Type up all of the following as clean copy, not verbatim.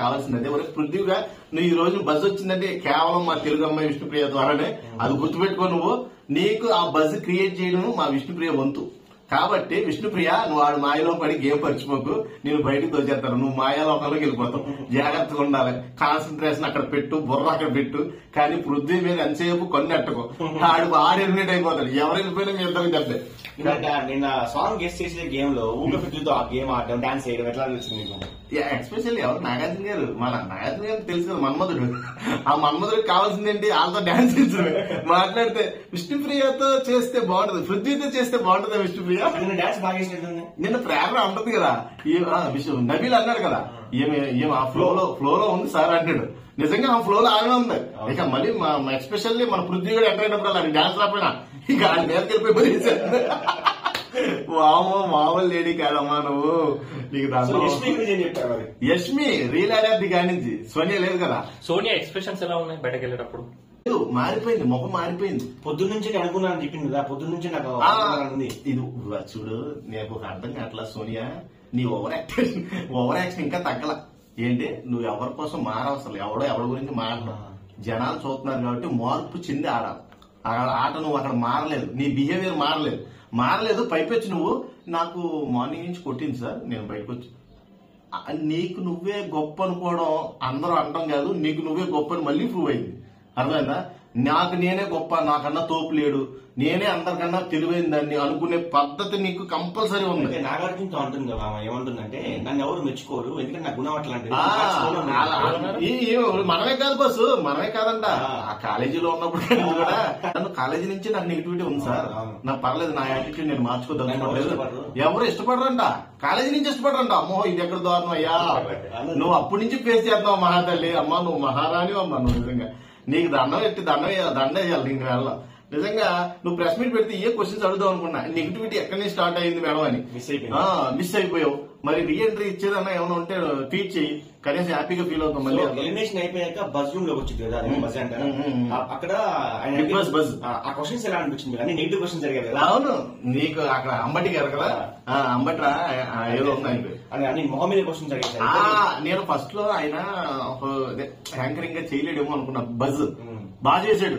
కావాల్సింది అదే వరకు పృథ్వీగా నువ్వు ఈ రోజు బజ్ వచ్చిందంటే కేవలం మా తెలుగు అమ్మాయి విష్ణుప్రియ ద్వారానే. అది గుర్తుపెట్టుకో. నువ్వు నీకు ఆ బజ్ క్రియేట్ చేయడం మా విష్ణుప్రియ వంతు. కాబట్టి విష్ణుప్రియ నువ్వు వాడు మాయలో పడి గేమ్ పరిచిపోకు, నేను బయటకు తోచేస్తాను. నువ్వు మాయాలోకంలోకి వెళ్ళిపోతావు. జాగ్రత్తగా ఉండాలి. కాన్సన్ట్రేషన్ అక్కడ పెట్టు, బుర్ర అక్కడ పెట్టు. కానీ పృథ్వీ మీద ఎంతసేపు కొన్ని అట్టుకో. ఆడు ఎలిమినేట్ అయిపోతాడు. ఎవరు వెళ్ళిపోయినా మీ ఇద్దరికి చెప్పే. నిన్న సాంగ్ గెస్ట్ చేసే గేమ్ లో ఊపిరితో ఆ గేమ్ ఆడడం, డాన్స్ చేయడం ఎట్లా తెలిసింది మీకు? ఎక్స్పెషల్లీ ఎవరు నాగార్జున గారు. మన నాగార్జున గారు తెలుసు కదా, మన్మధుడు. ఆ మన్మధుడికి కావాల్సింది ఏంటి? వాళ్ళతో డాన్స్ చేసి మాట్లాడితే. విష్ణుప్రియతో చేస్తే బాగుంటది, పృథ్వీతో చేస్తే బాగుంటది. విష్ణుప్రియ డాన్స్ బాగా చేసినట్టుంది. నిన్న ప్రేరణ ఉంటుంది కదా. నబీల్ అన్నాడు కదా, ఏమి ఆ ఫ్లోలో ఉంది సార్ అంటాడు. నిజంగా ఆ ఫ్లోలో ఆమె ఉంది. ఇక మళ్ళీ ఎస్పెషల్లీ మన పృథ్వీ కూడా ఎంటర్ అయినప్పుడు అలా డాన్స్ రాపోయినా ఇక ఆయన మీదకి వెళ్ళిపోయి మామూలు లేడీ కాదమ్మా నువ్వు. నీకు యష్మి రీల్ ఆడాది కాడి నుంచి సోనియా లేదు కదా. సోనియా ఎక్స్ప్రెషన్స్ ఎలా ఉన్నాయి బయటకు వెళ్ళేటప్పుడు? మారిపోయింది, ముఖం మారిపోయింది. పొద్దున్న నుంచి అనుకున్నాను చెప్పింది కదా, పొద్దున్న నుంచి నాకు ఇది చూడు, నీకు అర్థం కావట్లా సోనియా. నీ ఓవర్ యాక్షన్ ఇంకా తగ్గల. ఏంటి నువ్వు ఎవరి కోసం మారవసరం, ఎవరి గురించి మారడం. జనాలు చూస్తున్నారు కాబట్టి మార్పు చెంది ఆడాలి. ఆట నువ్వు అక్కడ మారలేదు, నీ బిహేవియర్ మారలేదు. పైపెచ్చి నువ్వు నాకు మార్నింగ్ నుంచి కొట్టింది సార్, నేను బయటకు వచ్చి నీకు నువ్వే గొప్ప అనుకోవడం అందరూ అనడం కాదు, నీకు నువ్వే గొప్ప అని మళ్ళీ ప్రూవ్ అయింది. అర్థమైందా? నాకు నేనే గొప్ప, నాకన్నా తోపు లేడు, నేనే అందరికన్నా తెలివైన దాన్ని అనుకునే పద్ధతి నీకు కంపల్సరీ ఉంది. నాగార్జునతో అంటుంది కదా ఏమంటుందంటే, నన్ను ఎవరు మెచ్చుకోరు ఎందుకంటే నా గుణం అట్లాంటిది. మనమే కాదు బస్సు, మనమే కాదంట. ఆ కాలేజీలో ఉన్నప్పుడు కూడా నన్ను కాలేజీ నుంచి నాకు నెగిటివిటీ ఉంది సార్, నాకు పర్లేదు, నా యాటిట్యూడ్ నేను మార్చుకోదలుచుకోలేదు. ఎవరు ఇష్టపడరంట, కాలేజీ నుంచి ఇష్టపడరంట. అమ్మో ఇది ఎక్కడ దారుణం అయ్యా, నువ్వు అప్పటి నుంచి ఫేస్ చేద్దావు మహాతల్లి. అమ్మా నువ్వు మహారాణి అమ్మా, నువ్వు నిజంగా నీకు దండం ఎట్టి దండ వేయాలి. నీకు వెళ్ళ నిజంగా నువ్వు ప్రెస్ మీట్ పెడితే ఏ క్వశ్చన్స్ అడుగుదాం అనుకున్నా, నెగిటివిటీ ఎక్కడి నుంచి స్టార్ట్ అయింది మేడం అని మిస్ అయిపోయావు. మరి రీఎంట్రీ ఇచ్చేదన్నా ఏమైనా ఉంటే ట్వీట్ చేయి, కనీసం హ్యాపీగా ఫీల్ అవుతాం. మళ్ళీ ఎలిమినేషన్ అయిపోయాక బజ్ రూమ్ లోకి వచ్చింది కదా, బజ్ అంటారు అక్కడ బజ్ ఆ క్వశ్చన్స్ ఎలా అనిపించింది? అన్ని నెగిటివ్ క్వశ్చన్స్ జరిగాయి కదా. అవును, నీకు అక్కడ అంబటి గారు కదా, అంబట్రా ఏదో ఉంది అన్ని మొహం మీద క్వశ్చన్స్ జరిగాయి. నేను ఫస్ట్ లో ఆయన యాంకరింగ్ గా చేయలేడేమో అనుకున్నా. బజ్ బాగా చేశాడు.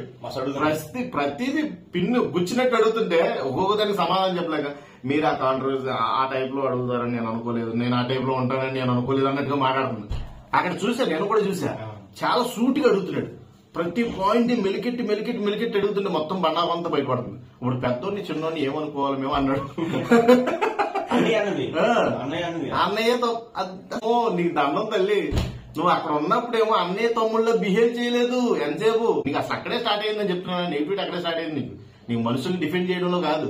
ప్రతిదీ పిన్ను గుచ్చినట్టు అడుగుతుంటే ఒక్కొక్క దానికి సమాధానం చెప్పలేక, మీరు ఆ కాంట్రవర్సీ ఆ టైప్ లో అడుగుతారని నేను అనుకోలేదు, నేను ఆ టైప్ లో ఉంటానని నేను అనుకోలేదు అన్నట్టుగా మాట్లాడుతుంది. అక్కడ చూసా, నేను కూడా చూసా, చాలా సూటిగా అడుగుతున్నాడు. ప్రతి పాయింట్ మెలికెట్టి అడుగుతుంటే మొత్తం బండారంతా బయటపడుతుంది. ఇప్పుడు పెద్దోడిని చిన్నోడిని ఏమనుకోవాలి మేము అన్నాడు. అన్నయ్యతో నీకు దండం తల్లి, నువ్వు అక్కడ ఉన్నప్పుడేమో అన్నయ్య తమ్ముళ్ళ బిహేవ్ చేయలేదు ఎంతసేపు. నీకు అసలు అక్కడే స్టార్ట్ అయిందని చెప్తున్నా, నెగిటివిటీ అక్కడే స్టార్ట్ అయింది. నీకు మనుషుల్ని డిఫెండ్ చేయడంలో కాదు,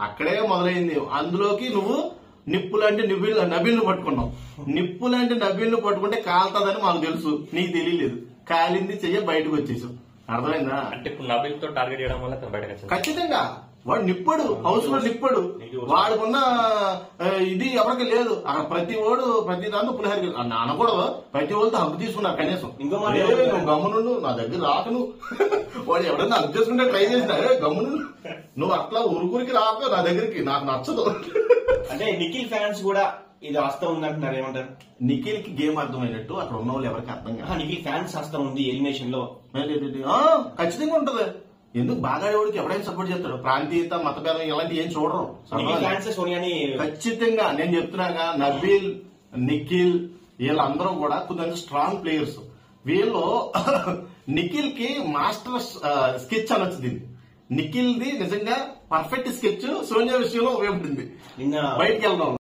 అక్కడే మొదలైంది. అందులోకి నువ్వు నిప్పులాంటి నబీల్ను పట్టుకున్నావు. నిప్పులాంటి నబీల్ను పట్టుకుంటే కాలుతుందని మాకు తెలుసు, నీకు తెలియలేదు. కాలింది చెయ్య బయటకు వచ్చేసావు. అర్థమైందా? అంటే ఇప్పుడు నబీల్ తో టార్గెట్ చేయడం వల్ల బయటకు ఖచ్చితంగా వాడు నిప్పడు, హౌస్ లో నిప్పడు. వాడుకున్న ఇది ఎవరికి లేదు. అక్కడ ప్రతి దాంతో పులిహారి అనకూడదు. ప్రతి వాళ్ళతో హక్కు తీసుకున్నారు కనీసం. గమ్మునుండు, నా దగ్గర రాకను. వాడు ఎవడన్నా హక్కు చేసుకుంటే ట్రై చేసినా గమ్మును నువ్వు అట్లా ఉరుకురికి రాక నా దగ్గరికి, నాకు నచ్చదు. అంటే నిఖిల్ ఫ్యాన్స్ కూడా ఇది హస్తం ఉందంటున్నారు, ఏమంటారు? నిఖిల్ కి గేమ్ అర్థమైనట్టు అక్కడ ఉన్న వాళ్ళు ఎవరికి అర్థం కాదు. నిఖిల్ ఫ్యాన్స్ హస్తం ఉంది ఎలిమినేషన్ లో. ఖచ్చితంగా ఉంటది. ఎందుకు బాగా ఎవరికి ఎవరైనా సపోర్ట్ చేస్తాడు. ప్రాంతీయత, మతభేదం ఇలాంటివి ఏం చూడరు. ఖచ్చితంగా నేను చెప్తున్నాగా, నబీల్, నిఖిల్ వీళ్ళందరూ కూడా కొంచెం స్ట్రాంగ్ ప్లేయర్స్. వీళ్ళు నిఖిల్ కి మాస్టర్ స్కెచ్ అనొచ్చు దీన్ని. నిఖిల్ ది నిజంగా పర్ఫెక్ట్ స్కెచ్ సోనియా విషయంలో ఉపయోగపడింది. బయటకు వెళ్దాం.